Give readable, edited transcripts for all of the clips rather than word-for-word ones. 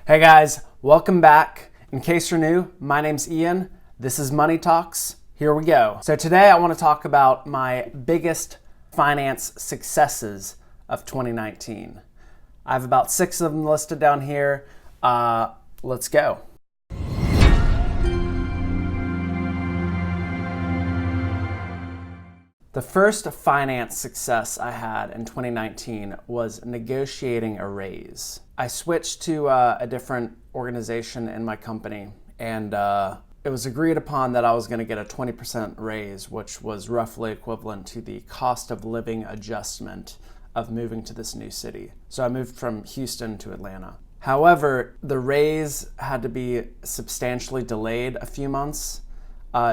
Hey guys, welcome back. In case you're new, my name's Ian. This is Money Talks. Here we go. So today I want to talk about my biggest finance successes of 2019. I have about 6 of them listed down here. Let's go. The first finance success I had in 2019 was negotiating a raise. I switched to a different organization in my company, and it was agreed upon that I was going to get a 20% raise, which was roughly equivalent to the cost of living adjustment of moving to this new city. So I moved from Houston to Atlanta. However, the raise had to be substantially delayed a few months.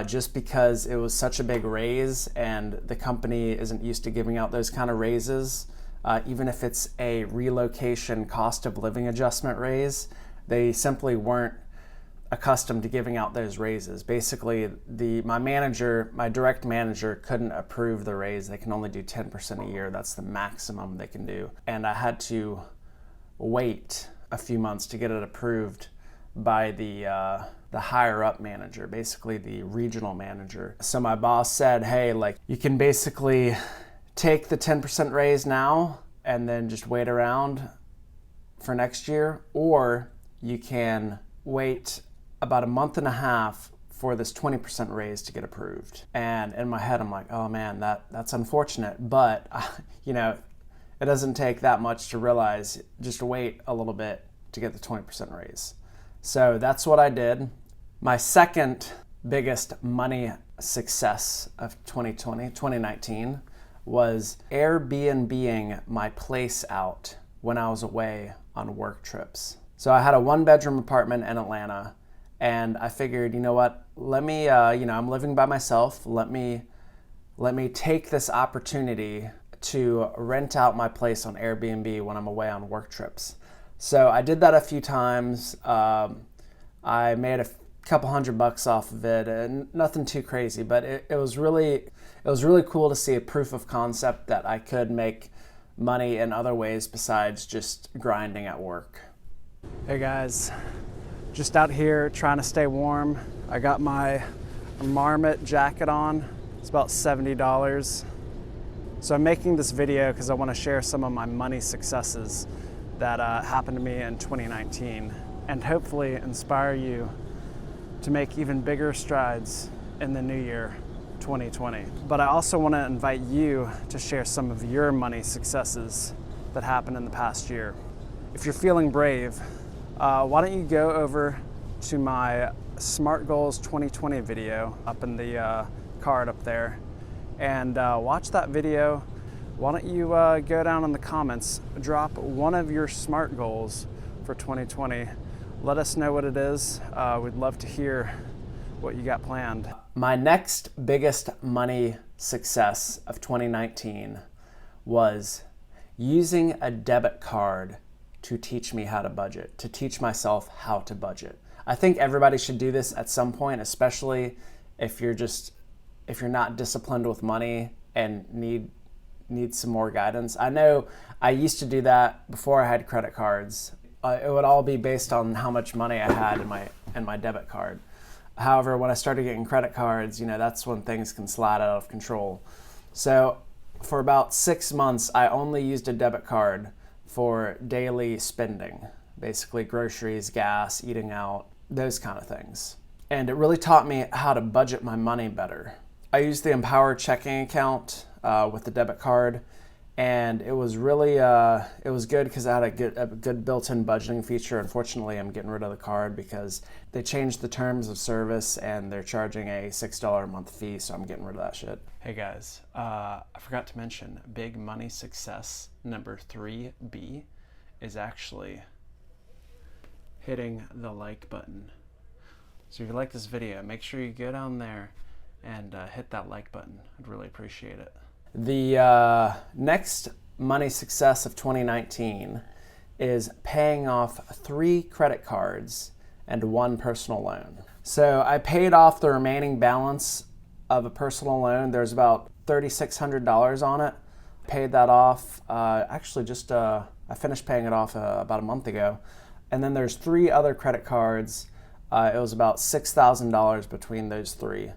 Just because it was such a big raise and the company isn't used to giving out those kind of raises. Even if it's a relocation cost of living adjustment raise, they simply weren't accustomed to giving out those raises. Basically, my direct manager couldn't approve the raise. They can only do 10% a year. That's the maximum they can do. And I had to wait a few months to get it approved by the higher up manager, basically the regional manager. So my boss said, hey, you can basically take the 10% raise now and then just wait around for next year, or you can wait about a month and a half for this 20% raise to get approved. And in my head, I'm like, oh man, that's unfortunate, but it doesn't take that much to realize just wait a little bit to get the 20% raise. So that's what I did. My second biggest money success of 2019 was Airbnb-ing my place out when I was away on work trips. So I had a 1-bedroom apartment in Atlanta, and I figured, you know what, let me, I'm living by myself, let me take this opportunity to rent out my place on Airbnb when I'm away on work trips. So I did that a few times. I made a couple $100 off of it, and nothing too crazy, but it was really cool to see a proof of concept that I could make money in other ways besides just grinding at work. Hey guys, just out here trying to stay warm. I got my Marmot jacket on. It's about $70. So I'm making this video because I want to share some of my money successes that happened to me in 2019 and hopefully inspire you to make even bigger strides in the new year, 2020. But I also want to invite you to share some of your money successes that happened in the past year. If you're feeling brave, why don't you go over to my Smart Goals 2020 video up in the card up there and watch that video. Why don't you go down in the comments, drop one of your SMART goals for 2020. Let us know what it is. We'd love to hear what you got planned. My next biggest money success of 2019 was using a debit card to teach me how to budget, to teach myself how to budget. I think everybody should do this at some point, especially if you're not disciplined with money and need some more guidance. I know I used to do that before I had credit cards. It would all be based on how much money I had in my debit card. However, when I started getting credit cards, that's when things can slide out of control. So for about 6 months, I only used a debit card for daily spending, basically groceries, gas, eating out, those kind of things. And it really taught me how to budget my money better. I used the Empower checking account with the debit card, and it was really it was good because I had a good built-in budgeting feature. Unfortunately, I'm getting rid of the card because they changed the terms of service and they're charging a $6 a month fee, so I'm getting rid of that shit. Hey guys, I forgot to mention big money success number 3B is actually hitting the like button. So if you like this video, make sure you go down there and hit that like button. I'd really appreciate it. The next money success of 2019 is paying off 3 credit cards and 1 personal loan. So I paid off the remaining balance of a personal loan. There's about $3,600 on it. Paid that off. I finished paying it off about a month ago. And then there's 3 other credit cards. It was about $6,000 between those 3.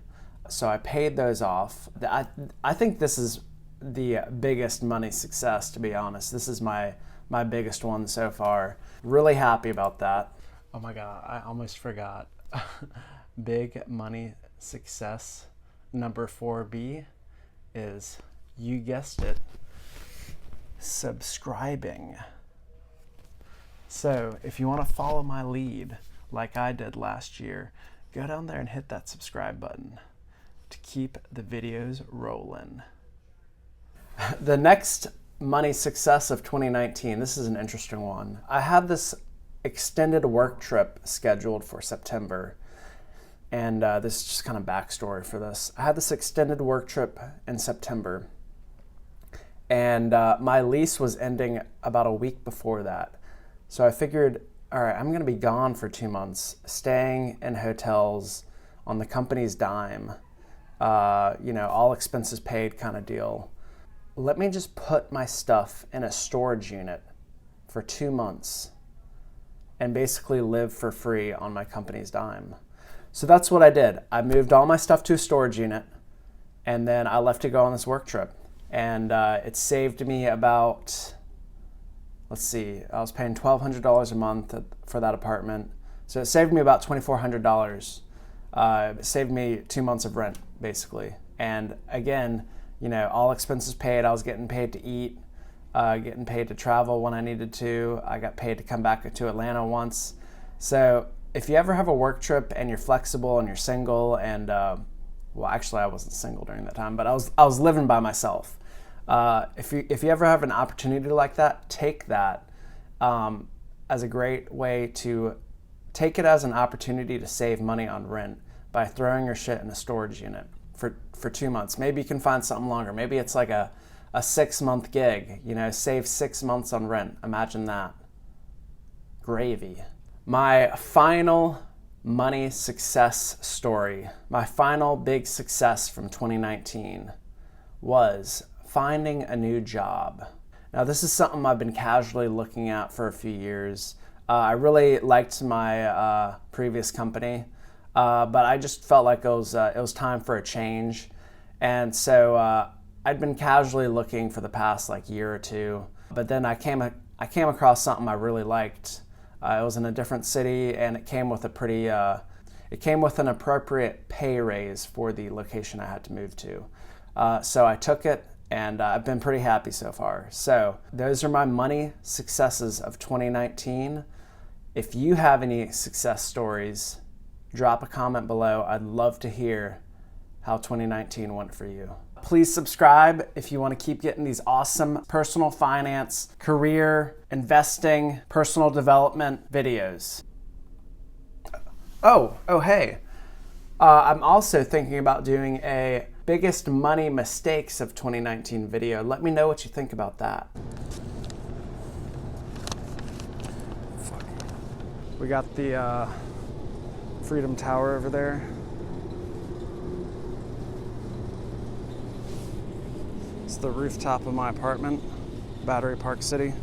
So I paid those off. I think this is the biggest money success, to be honest. This is my biggest one so far. Really happy about that. Oh my God, I almost forgot. Big money success number 4B is, you guessed it, subscribing. So if you want to follow my lead like I did last year, go down there and hit that subscribe button to keep the videos rolling. The next money success of 2019, this is an interesting one. I had this extended work trip scheduled for September, and this is just kind of backstory for this. I had this extended work trip in September, and my lease was ending about a week before that. So I figured, all right, I'm gonna be gone for 2 months, staying in hotels on the company's dime, all expenses paid kind of deal. Let me just put my stuff in a storage unit for 2 months and basically live for free on my company's dime. So that's what I did. I moved all my stuff to a storage unit, and then I left to go on this work trip. And it saved me about, let's see, I was paying $1,200 a month for that apartment. So it saved me about $2,400. It saved me 2 months of rent, basically. And again, all expenses paid. I was getting paid to eat, getting paid to travel when I needed to. I got paid to come back to Atlanta once. So if you ever have a work trip and you're flexible and you're single, and well, actually I wasn't single during that time, but I was living by myself. If you ever have an opportunity like that, take that as a great way to take it as an opportunity to save money on rent by throwing your shit in a storage unit for 2 months. Maybe you can find something longer. Maybe it's like a 6-month gig, save 6 months on rent. Imagine that. Gravy. My final money success story, my final big success from 2019 was finding a new job. Now, this is something I've been casually looking at for a few years. I really liked my previous company, but I just felt like it was time for a change. And so I'd been casually looking for the past year or two, but then I came across something I really liked. It was in a different city, and it came with an appropriate pay raise for the location I had to move to. So I took it, and I've been pretty happy so far. So those are my money successes of 2019. If you have any success stories, drop a comment below. I'd love to hear how 2019 went for you. Please subscribe if you want to keep getting these awesome personal finance, career, investing, personal development videos. Oh, hey. I'm also thinking about doing a biggest money mistakes of 2019 video. Let me know what you think about that. We got the Freedom Tower over there. It's the rooftop of my apartment, Battery Park City.